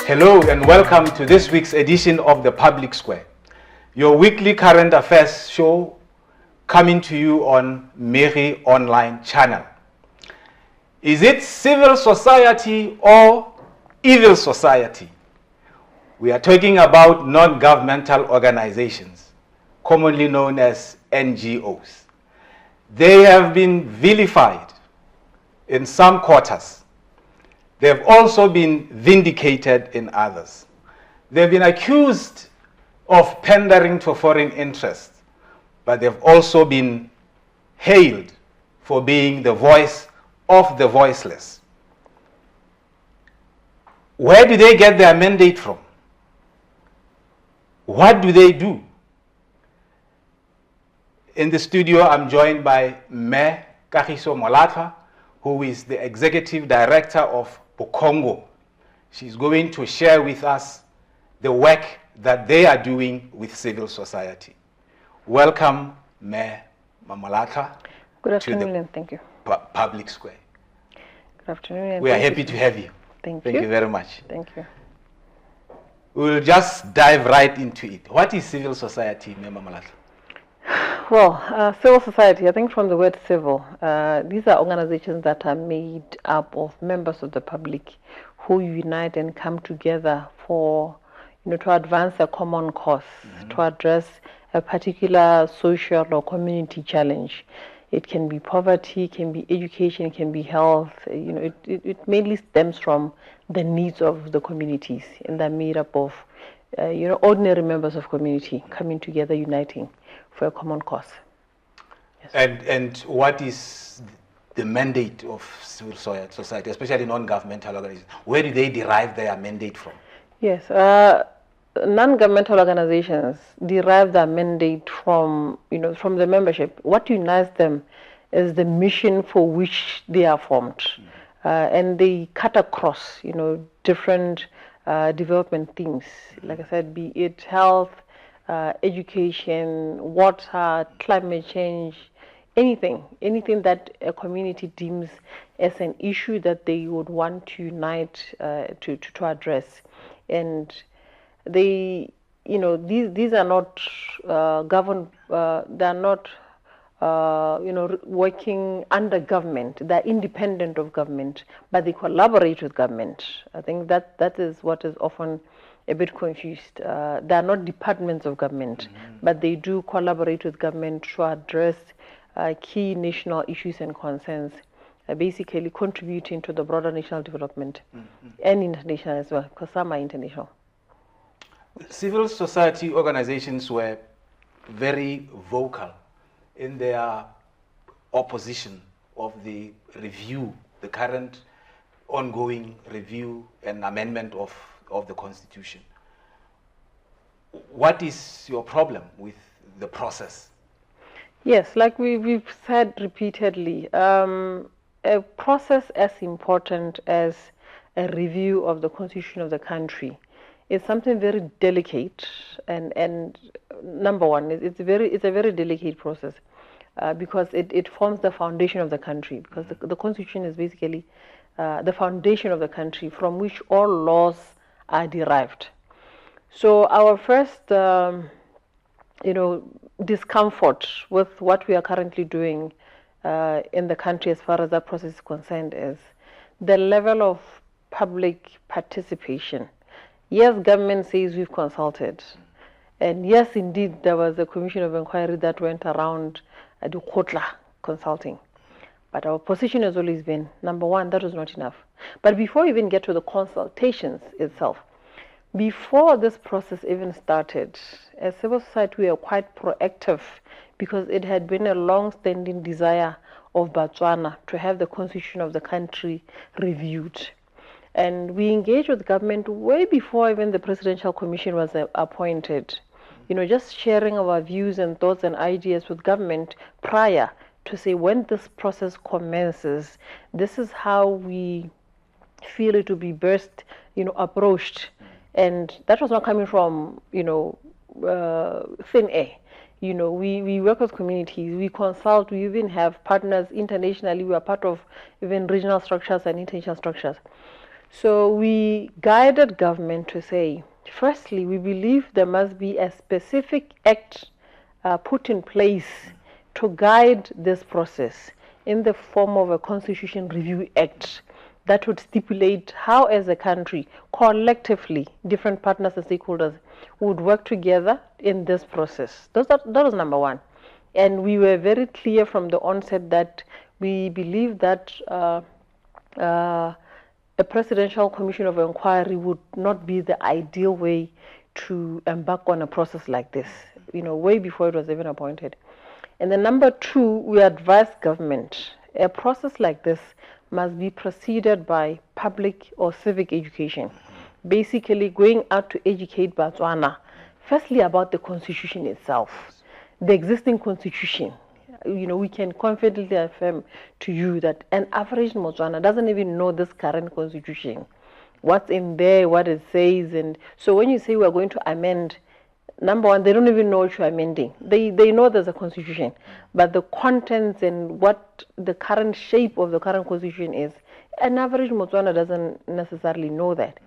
Hello and welcome to this week's edition of The Public Square, your weekly current affairs show coming to you on Mary Online channel. Is it civil society or evil society? We are talking about non-governmental organizations, commonly known as NGOs. They have been vilified in some quarters. They have also been vindicated in others. They've been accused of pandering to foreign interests, but they've also been hailed for being the voice of the voiceless. Where do they get their mandate from? What do they do? In the studio, I'm joined by Molatlhwa, who is the Executive Director of Bukongo. She's going to share with us the work that they are doing with civil society. Welcome, Mayor Molatlhwa. Good afternoon, and thank you. Public Square. Good afternoon. We are happy to have you. Thank you very much. Thank you. We'll just dive right into it. What is civil society, Mayor Molatlhwa? Well, civil society, I think from the word civil, these are organizations that are made up of members of the public who unite and come together for, to advance a common cause, to address a particular social or community challenge. It can be poverty, it can be education, it can be health. It mainly stems from the needs of the communities, and they're made up of, ordinary members of community coming together, uniting for a common cause. Yes. And what is the mandate of civil society, especially non-governmental organizations? Where do they derive their mandate from? Yes, non-governmental organizations derive their mandate from, from the membership. What unites them is the mission for which they are formed. And they cut across, different development themes. Like I said, be it health, education, water, climate change, anything that a community deems as an issue that they would want to unite to address. And they, these are not governed, they're not, working under government. They're independent of government, but they collaborate with government. I think that is what is often a bit confused. They are not departments of government, but they do collaborate with government to address key national issues and concerns, basically contributing to the broader national development and international as well, because some are international. Civil society organizations were very vocal in their opposition of the review, the current ongoing review and amendment of the Constitution. What is your problem with the process? Yes, like we've said repeatedly, a process as important as a review of the Constitution of the country is something very delicate, and number one, it's a very delicate process because it forms the foundation of the country, because the Constitution is basically the foundation of the country from which all laws are derived. So our first, discomfort with what we are currently doing in the country as far as that process is concerned is the level of public participation. Yes, government says we've consulted, and yes, indeed, there was a commission of inquiry that went around the Kotla consulting. But our position has always been, number one, that was not enough. But before we even get to the consultations itself, before this process even started, as civil society, we were quite proactive because it had been a long-standing desire of Botswana to have the constitution of the country reviewed. And we engaged with government way before even the Presidential Commission was appointed. Just sharing our views and thoughts and ideas with government prior to say when this process commences, this is how we feel it to be best, approached. And that was not coming from, thin air. We work with communities, we consult, we even have partners internationally, we are part of even regional structures and international structures. So we guided government to say, firstly, we believe there must be a specific act put in place to guide this process in the form of a Constitution Review Act that would stipulate how, as a country, collectively, different partners and stakeholders would work together in this process. That was number one. And we were very clear from the onset that we believe that a presidential commission of inquiry would not be the ideal way to embark on a process like this, way before it was even appointed. And then number two, we advised government, a process like this must be preceded by public or civic education, basically going out to educate Botswana, firstly about the constitution itself, the existing constitution. We can confidently affirm to you that an average Botswana doesn't even know this current constitution, what's in there, what it says. And so when you say we're going to amend, number one, they don't even know what you're amending. They know there's a constitution, but the contents and what the current shape of the current constitution is, an average Botswana doesn't necessarily know that.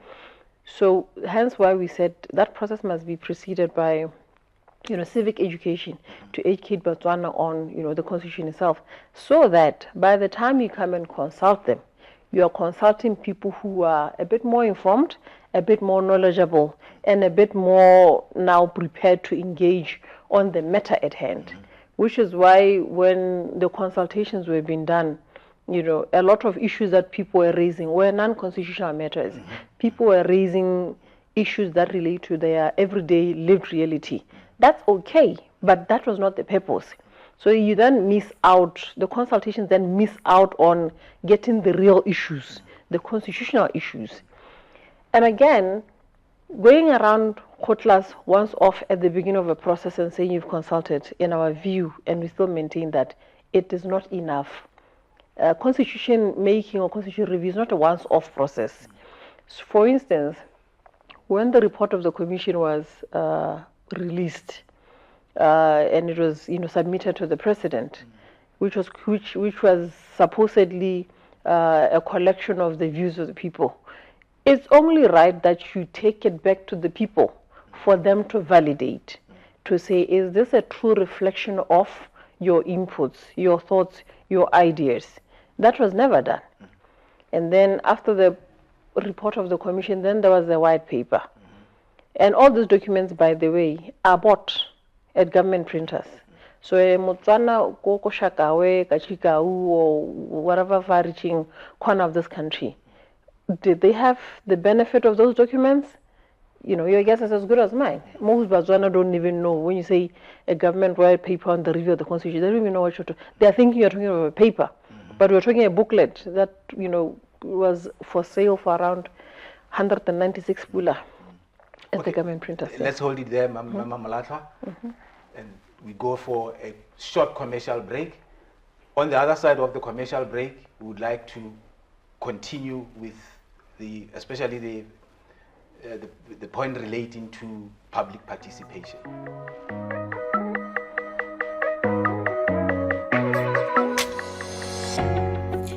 So hence why we said that process must be preceded by civic education to educate Botswana on the constitution itself, so that by the time you come and consult them, you are consulting people who are a bit more informed, a bit more knowledgeable, and a bit more now prepared to engage on the matter at hand. Which is why when the consultations were being done, a lot of issues that people were raising were non-constitutional matters. People were raising issues that relate to their everyday lived reality. That's okay, but that was not the purpose. So you then miss out, the consultations then miss out on getting the real issues, the constitutional issues. And again, going around Kotlas once off at the beginning of a process and saying you've consulted, in our view, and we still maintain that it is not enough. Constitution making or constitution review is not a once-off process. So for instance, when the report of the commission was released and it was submitted to the president, which was supposedly a collection of the views of the people, it's only right that you take it back to the people for them to validate, to say, is this a true reflection of your inputs, your thoughts, your ideas? That was never done. And then after the report of the commission, then there was a white paper. And all these documents, by the way, are bought at government printers. So Motswana, Koko Shakawe, Kachikau, or whatever far-reaching corner of this country, did they have the benefit of those documents? Your guess is as good as mine. Most Botswana don't even know. When you say a government white paper on the review of the constitution, they don't even know what you're talking. They're thinking you're talking about a paper, but we're talking a booklet that was for sale for around 196 pula at the government printer. Let's hold it there, Mama Molatlhwa, and we go for a short commercial break. On the other side of the commercial break, we would like to continue with especially the point relating to public participation.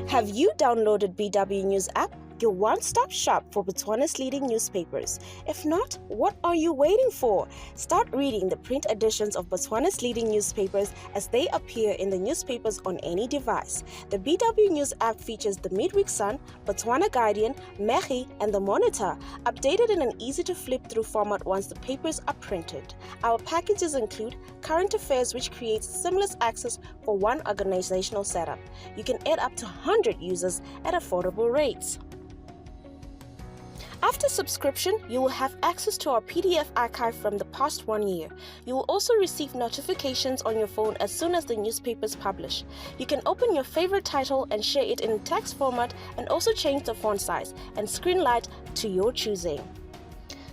Have you downloaded BW News app? Your one-stop shop for Botswana's leading newspapers. If not, what are you waiting for? Start reading the print editions of Botswana's leading newspapers as they appear in the newspapers on any device. The BW News app features the Midweek Sun, Botswana Guardian, Megi, and the Monitor, updated in an easy-to-flip-through format once the papers are printed. Our packages include current affairs, which creates seamless access for one organizational setup. You can add up to 100 users at affordable rates. After subscription, you will have access to our PDF archive from the past 1 year. You will also receive notifications on your phone as soon as the newspapers publish. You can open your favorite title and share it in text format, and also change the font size and screen light to your choosing.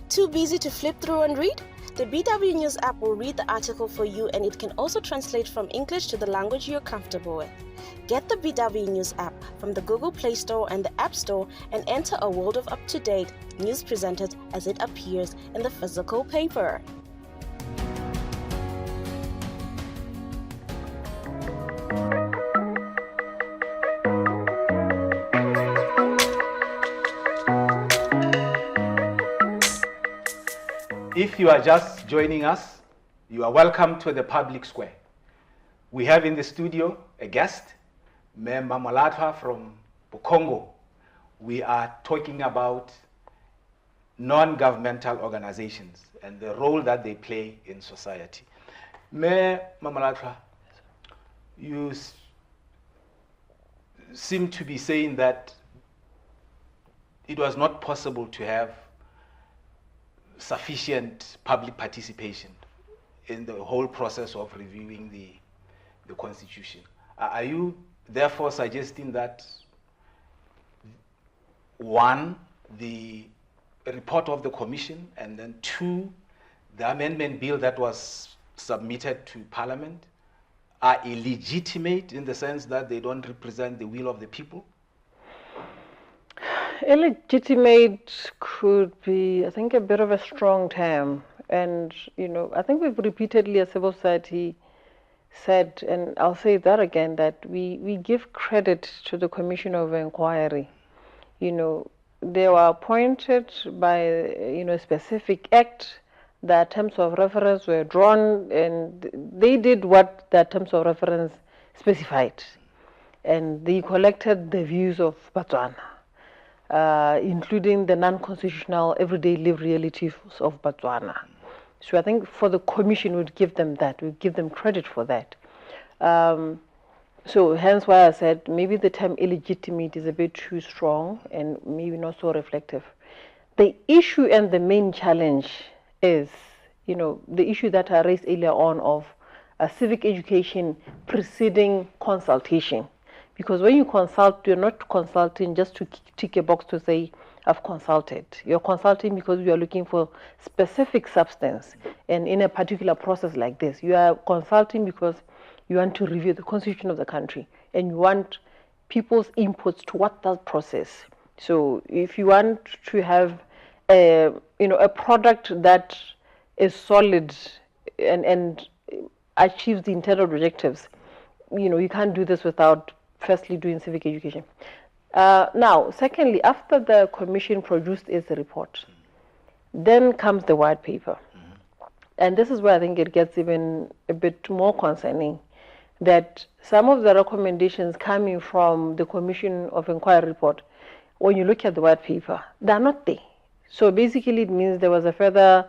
Too busy to flip through and read? The BW News app will read the article for you, and it can also translate from English to the language you're comfortable with. Get the BW News app from the Google Play Store and the App Store and enter a world of up-to-date news presented as it appears in the physical paper. If you are just joining us, you are welcome to the public square. We have in the studio a guest, Member Molatlhwa from Congo. We are talking about non-governmental organizations and the role that they play in society. Member Molatlhwa, you seem to be saying that it was not possible to have sufficient public participation in the whole process of reviewing the Constitution. Are you therefore suggesting that, one, the report of the Commission, and then two, the amendment bill that was submitted to Parliament are illegitimate in the sense that they don't represent the will of the people? Illegitimate could be, I think, a bit of a strong term. And, I think we've repeatedly as civil society said, and I'll say that again, that we give credit to the Commission of Inquiry. They were appointed by, a specific act. Their terms of reference were drawn, and they did what their terms of reference specified. And they collected the views of Botswana, including the non-constitutional everyday lived realities of Botswana. So I think for the Commission, we'd give them that. We'd give them credit for that. So hence why I said maybe the term illegitimate is a bit too strong and maybe not so reflective. The issue and the main challenge is, the issue that I raised earlier on of civic education preceding consultation. Because when you consult, you're not consulting just to tick a box to say, I've consulted. You're consulting because you are looking for specific substance. And in a particular process like this, you are consulting because you want to review the constitution of the country. And you want people's inputs to what that process. So if you want to have a product that is solid and achieves the intended objectives, you can't do this without firstly doing civic education. Now, secondly, after the Commission produced its report, then comes the white paper. And this is where I think it gets even a bit more concerning, that some of the recommendations coming from the Commission of Inquiry report, when you look at the white paper, they're not there. So basically it means there was a further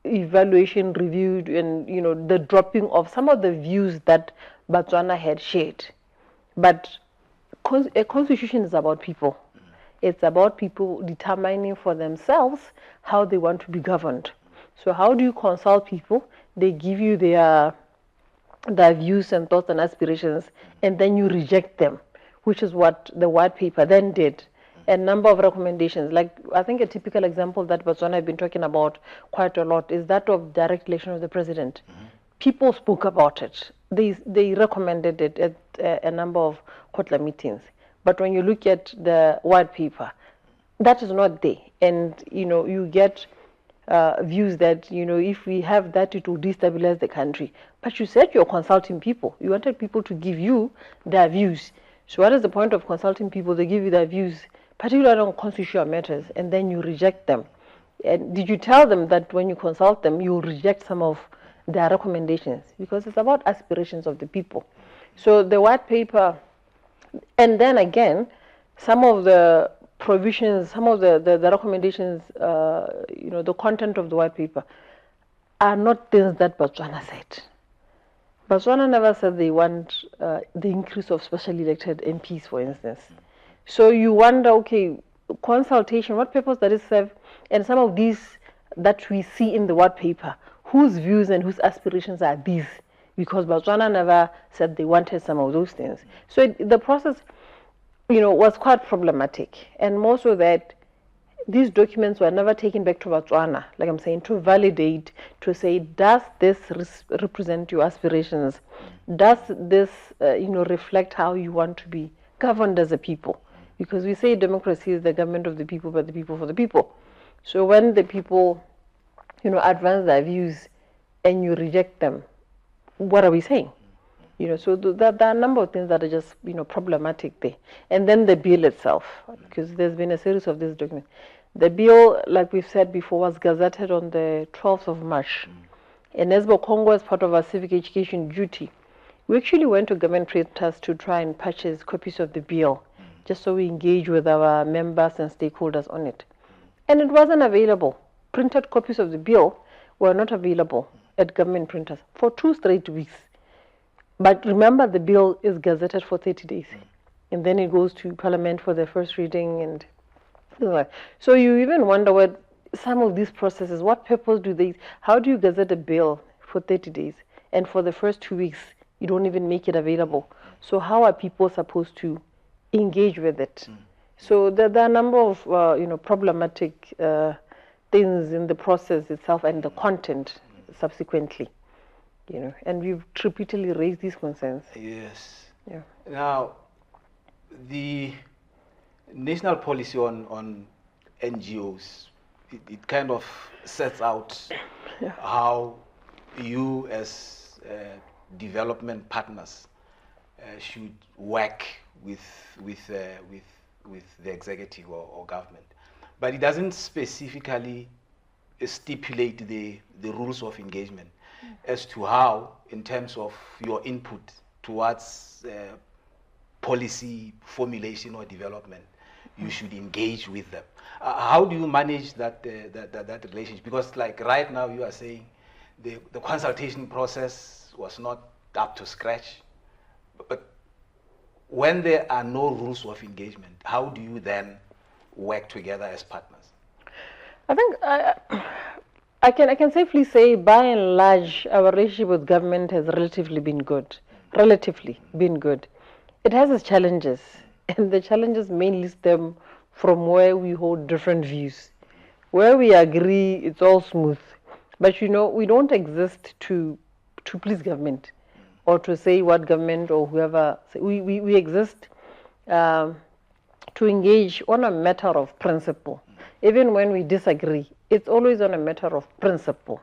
evaluation reviewed and, the dropping of some of the views that Botswana had shared. But a constitution is about people. It's about people determining for themselves how they want to be governed. So how do you consult people? They give you their views and thoughts and aspirations, and then you reject them, which is what the white paper then did. A number of recommendations, like I think a typical example that Botswana have been talking about quite a lot is that of direct election of the president. People spoke about it. They recommended it at a number of Kotla meetings. But when you look at the white paper, that is not there. And, you get views that, if we have that, it will destabilize the country. But you said you're consulting people. You wanted people to give you their views. So what is the point of consulting people? They give you their views, particularly on constitutional matters, and then you reject them. And did you tell them that when you consult them, you reject some of their recommendations? Because it's about aspirations of the people. So the white paper, and then again, some of the provisions, some of the recommendations, the content of the white paper are not things that Botswana said. Botswana never said they want the increase of specially elected MPs, for instance. So you wonder, okay, consultation, what purpose does it serve? And some of these that we see in the white paper, whose views and whose aspirations are these? Because Botswana never said they wanted some of those things. So the process, was quite problematic. And more so that these documents were never taken back to Botswana, like I'm saying, to validate, to say, does this represent your aspirations? Does this, reflect how you want to be governed as a people? Because we say democracy is the government of the people, by the people, for the people. So when the people, advance their views and you reject them, what are we saying? So there are a number of things that are just, problematic there. And then the bill itself, because there's been a series of these documents. The bill, like we've said before, was gazetted on the 12th of March. And as Congo, as part of our civic education duty, we actually went to government printers to try and purchase copies of the bill, just so we engage with our members and stakeholders on it. And it wasn't available. Printed copies of the bill were not available at government printers for 2 straight weeks. But remember, the bill is gazetted for 30 days. And then it goes to Parliament for the first reading. And so you even wonder what some of these processes, what purpose do they, how do you gazette a bill for 30 days? And for the first 2 weeks, you don't even make it available. So how are people supposed to engage with it? So there are a number of problematic things in the process itself and the content subsequently. And we've repeatedly raised these concerns. Yes. Yeah. Now, the national policy on NGOs, it kind of sets out how you as development partners should work with the executive or government, but it doesn't specifically stipulate the rules of engagement as to how, in terms of your input towards policy formulation or development, you should engage with them. How do you manage that relationship? Because like right now you are saying the consultation process was not up to scratch, but when there are no rules of engagement, how do you then work together as partners? I think I can safely say, by and large, our relationship with government has relatively been good. It has its challenges, and the challenges mainly stem from where we hold different views. Where we agree, it's all smooth. But we don't exist to please government or to say what government or whoever. We exist to engage on a matter of principle. Even when we disagree, it's always on a matter of principle,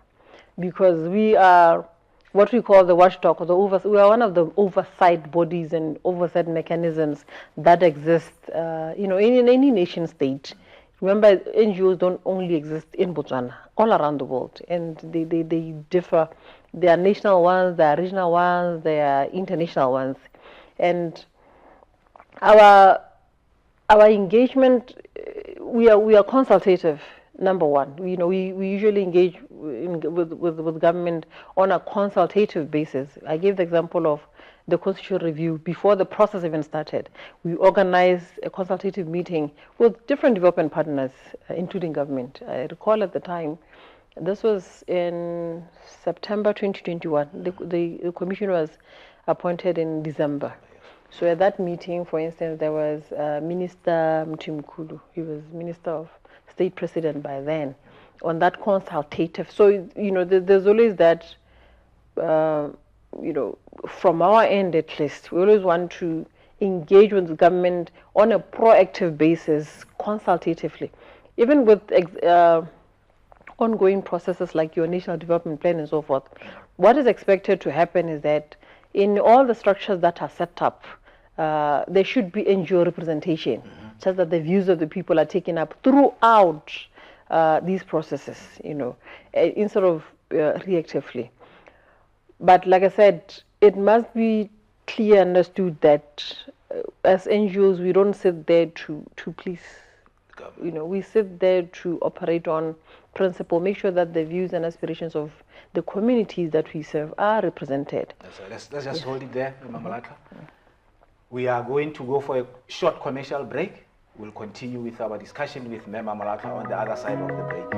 because we are what we call the watchdog, or we are one of the oversight bodies and oversight mechanisms that exist in any nation state. Remember, NGOs don't only exist in Botswana, all around the world, and they differ. There are national ones, there are regional ones, there are international ones, and our engagement, we are consultative. Number one, we usually engage with government on a consultative basis. I gave the example of the constitutional review. Before the process even started, we organized a consultative meeting with different development partners, including government. I recall at the time, this was in September 2021. The commission was appointed in December. So at that meeting, for instance, there was Minister Mtimkulu. He was Minister of State President by then, on that consultative. So, there's always that, from our end at least, we always want to engage with the government on a proactive basis, consultatively. Even with ongoing processes like your national development plan and so forth, what is expected to happen is that in all the structures that are set up, there should be NGO representation, just that the views of the people are taken up throughout these processes, instead of reactively. But like I said, it must be clear understood that as NGOs, we don't sit there to please. We sit there to operate on principle, make sure that the views and aspirations of the communities that we serve are represented. Let's just hold it there, Molatlhwa. We are going to go for a short commercial break. We'll continue with our discussion with Mema Molatlhwa on the other side of the break.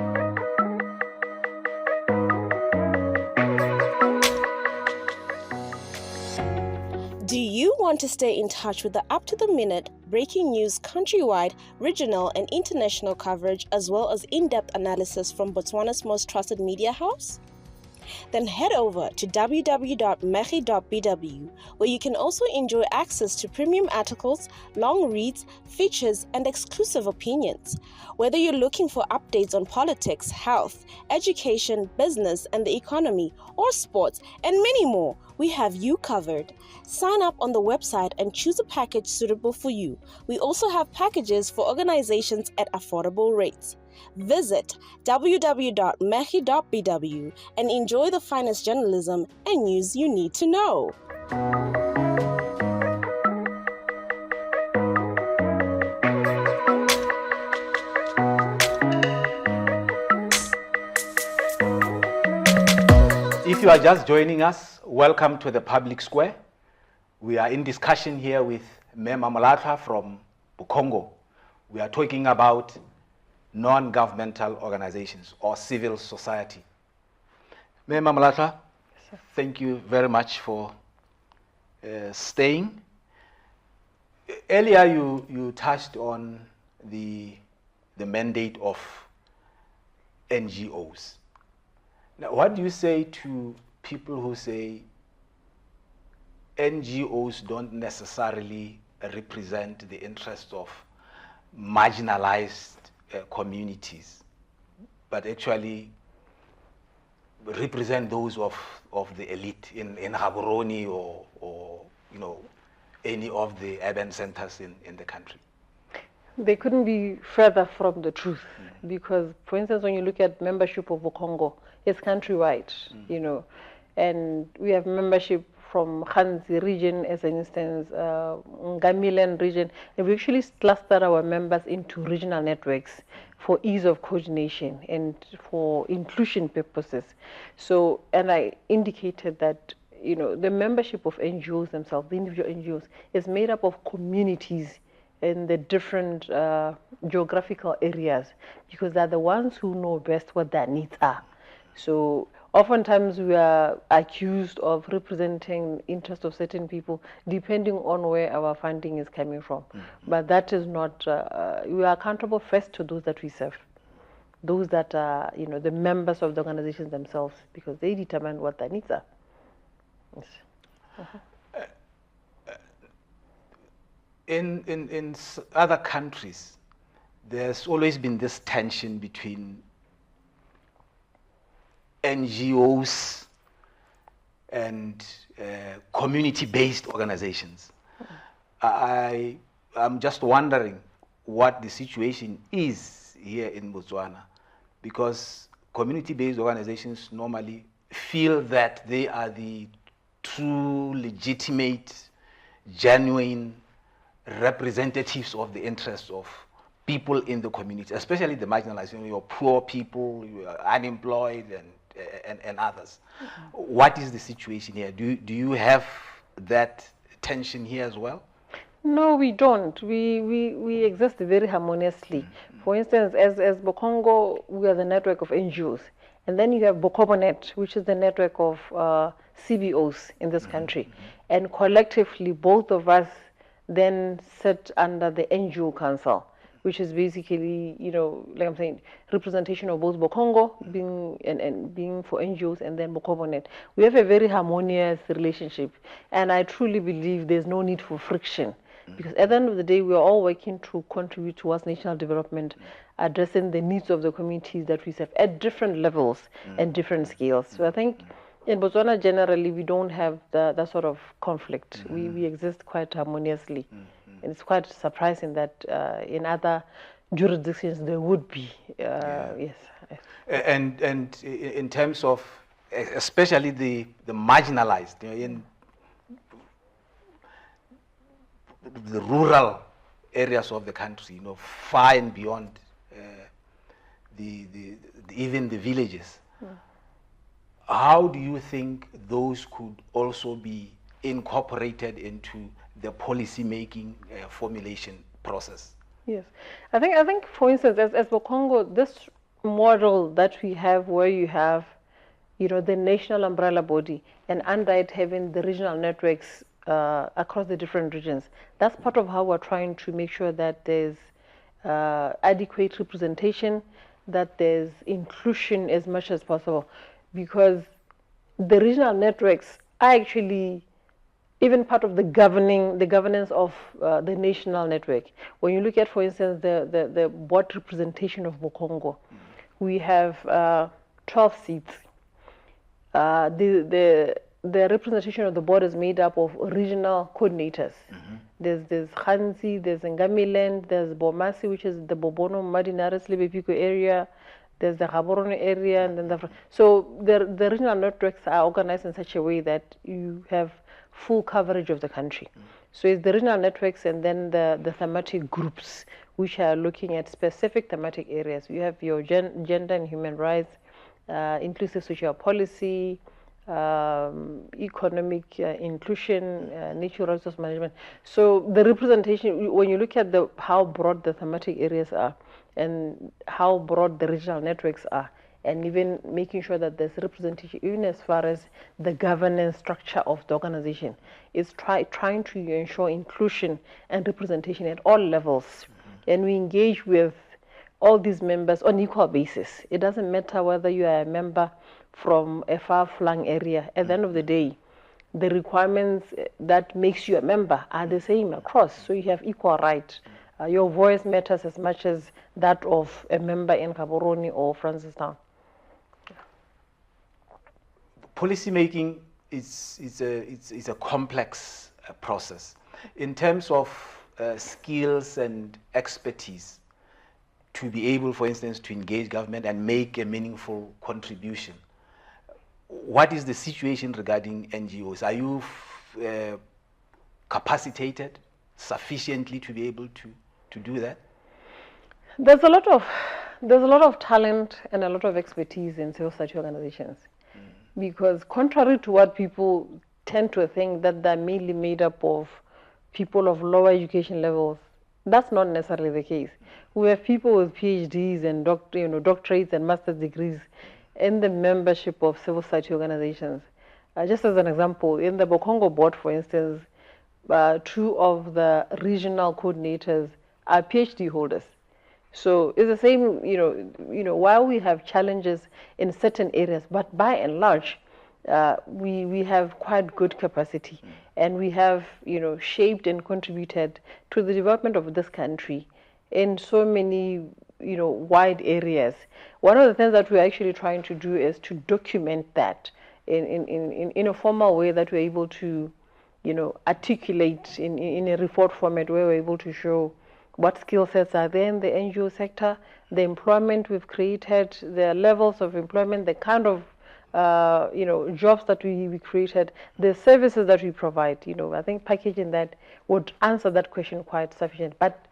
Do you want to stay in touch with the up-to-the-minute breaking news, countrywide, regional and international coverage, as well as in-depth analysis from Botswana's most trusted media house? Then head over to www.megi.bw, where you can also enjoy access to premium articles, long reads, features, and exclusive opinions. Whether you're looking for updates on politics, health, education, business, and the economy, or sports, and many more, We have you covered. Sign up on the website and choose a package suitable for you. We also have packages for organizations at affordable rates. Visit www.mehi.bw and enjoy the finest journalism and news you need to know. If you are just joining us, welcome to the Public Square. We are in discussion here with Mema Molatlhwa from Bukongo. We are talking about non-governmental organizations or civil society. Mema Molatlhwa, thank you very much for staying. Earlier you touched on the mandate of NGOs. Now, what do you say to people who say NGOs don't necessarily represent the interests of marginalized communities, but actually represent those of the elite in Gaborone or any of the urban centers in the country? They couldn't be further from the truth, because, for instance, when you look at membership of Bukongo, it's countrywide, and we have membership from Khanzi region, as an instance, Ngamilan region, and we actually clustered our members into regional networks for ease of coordination and for inclusion purposes. So, and I indicated that the membership of NGOs themselves, the individual NGOs, is made up of communities in the different geographical areas, because they're the ones who know best what their needs are. So oftentimes we are accused of representing interests of certain people depending on where our funding is coming from. But that is not, we are accountable first to those that we serve, those that are, the members of the organizations themselves, because they determine what their needs are. Yes. In other countries, there's always been this tension between NGOs and community-based organizations. I'm just wondering what the situation is here in Botswana, because community-based organizations normally feel that they are the true, legitimate, genuine representatives of the interests of people in the community, especially the marginalized, your poor people, you are unemployed, and others. What is the situation here? Do you have that tension here as well? No, we don't. We exist very harmoniously. For instance, as Bukongo, we are the network of NGOs. And then you have Bokobonet, which is the network of CBOs in this country. And collectively, both of us then sit under the NGO Council, which is basically, like I'm saying, representation of both Bukongo being for NGOs, and then Bokobonet. We have a very harmonious relationship, and I truly believe there's no need for friction, because at the end of the day, we are all working to contribute towards national development, addressing the needs of the communities that we serve at different levels and different scales. So I think in Botswana, generally, we don't have that sort of conflict. We exist quite harmoniously. And it's quite surprising that in other jurisdictions there would be. Yes. And in terms of, especially the marginalized, in the rural areas of the country, far and beyond even the villages. How do you think those could also be incorporated into the policy-making formulation process? Yes, I think, for instance, as Bukongo, this model that we have, where you have, the national umbrella body, and under it having the regional networks across the different regions, that's part of how we're trying to make sure that there's adequate representation, that there's inclusion as much as possible, because the regional networks are actually even part of the governance of the national network. When you look at, for instance, the board representation of Bukongo, we have 12 seats. The the representation of the board is made up of regional coordinators. There's Khansi, there's Ngamiland, there's Bomasi, which is the Bobono, Madinare, Slibepiko area, there's the Gaborone area, and then so the regional networks are organized in such a way that you have full coverage of the country. So it's the regional networks and then the thematic groups, which are looking at specific thematic areas. You have your gender and human rights, inclusive social policy, economic inclusion, natural resource management. So the representation, when you look at how broad the thematic areas are and how broad the regional networks are, and even making sure that there's representation, even as far as the governance structure of the organization, is trying to ensure inclusion and representation at all levels. And we engage with all these members on equal basis. It doesn't matter whether you are a member from a far-flung area. At the end of the day, the requirements that makes you a member are the same across, so you have equal right. Your voice matters as much as that of a member in Gaborone or Francistown. Policy making is a complex process in terms of skills and expertise to be able, for instance, to engage government and make a meaningful contribution. What is the situation regarding NGOs? Are you capacitated sufficiently to be able to do that? There's a lot of talent and a lot of expertise in civil society organizations, because contrary to what people tend to think, that they're mainly made up of people of lower education levels, that's not necessarily the case. We have people with PhDs and doctorates and master's degrees in the membership of civil society organizations. Just as an example, in the Bokongo board, for instance, 2 of the regional coordinators are PhD holders. So it's the same, while we have challenges in certain areas, but by and large, we have quite good capacity, and we have, shaped and contributed to the development of this country in so many, wide areas. One of the things that we're actually trying to do is to document that in a formal way that we're able to, articulate in a report format, where we're able to show what skill sets are there in the NGO sector, the employment we've created, the levels of employment, the kind of jobs that we created, the services that we provide. I think packaging that would answer that question quite sufficient. But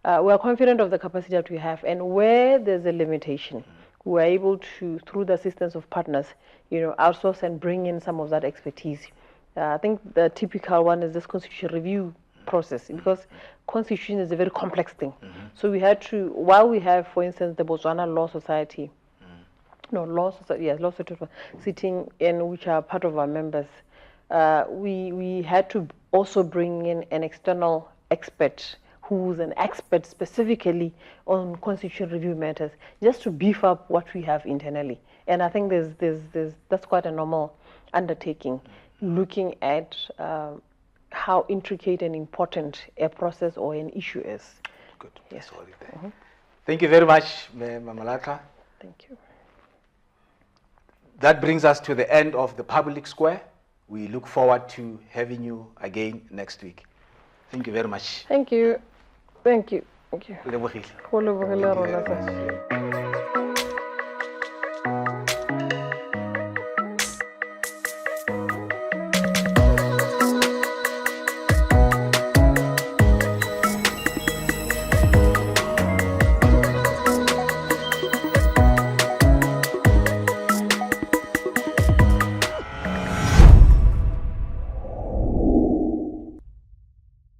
we are confident of the capacity that we have, and where there's a limitation, we're able to, through the assistance of partners, outsource and bring in some of that expertise. I think the typical one is this constitution review process, because constitution is a very complex thing. So we had to, while we have, for instance, the Botswana Law Society, Law Society sitting in, which are part of our members, we had to also bring in an external expert who's an expert specifically on constitution review matters, just to beef up what we have internally. And I think that's quite a normal undertaking, looking at how intricate and important a process or an issue is. Good. Yes. Thank you very much, Molatlhwa. Thank you. That brings us to the end of the public square. We look forward to having you again next week. Thank you very much. Thank you. Thank you. Thank you. Thank you very much.